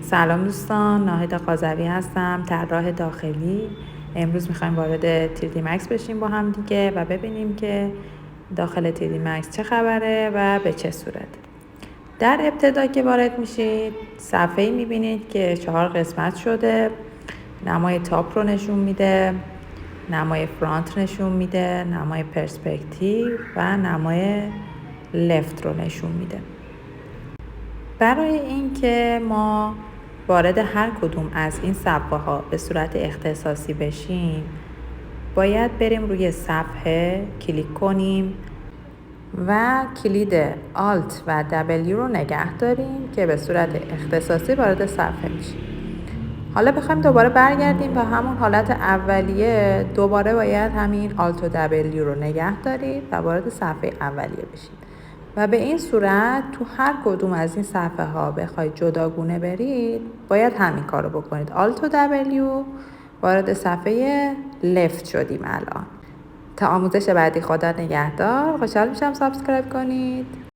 سلام دوستان، ناهید قاضوی هستم، طراح داخلی. امروز میخوایم وارد 3D Max بشیم با هم دیگه و ببینیم که داخل 3D Max چه خبره و به چه صورت. در ابتدا که وارد میشید صفحه‌ای میبینید که 4 قسمت شده. نمای تاپ رو نشون میده، نمای فرانت نشون میده، نمای پرسپکتیو و نمای لفت رو نشون میده. برای اینکه ما وارد هر کدوم از این صفحه ها به صورت اختصاصی بشیم باید بریم روی صفحه کلیک کنیم و کلید Alt و W رو نگه داریم که به صورت اختصاصی وارد صفحه میشیم. حالا بخوایم دوباره برگردیم به همون حالت اولیه، دوباره باید همین Alt و W رو نگه دارید و وارد صفحه اولیه بشید. و به این صورت تو هر کدوم از این صفحه ها بخواید جداگونه برید باید همین کار رو بکنید. Alt و W وارد صفحه لفت شدیم الان. تا آموزش بعدی خدا نگهدار. خوشحال میشم سابسکرایب کنید.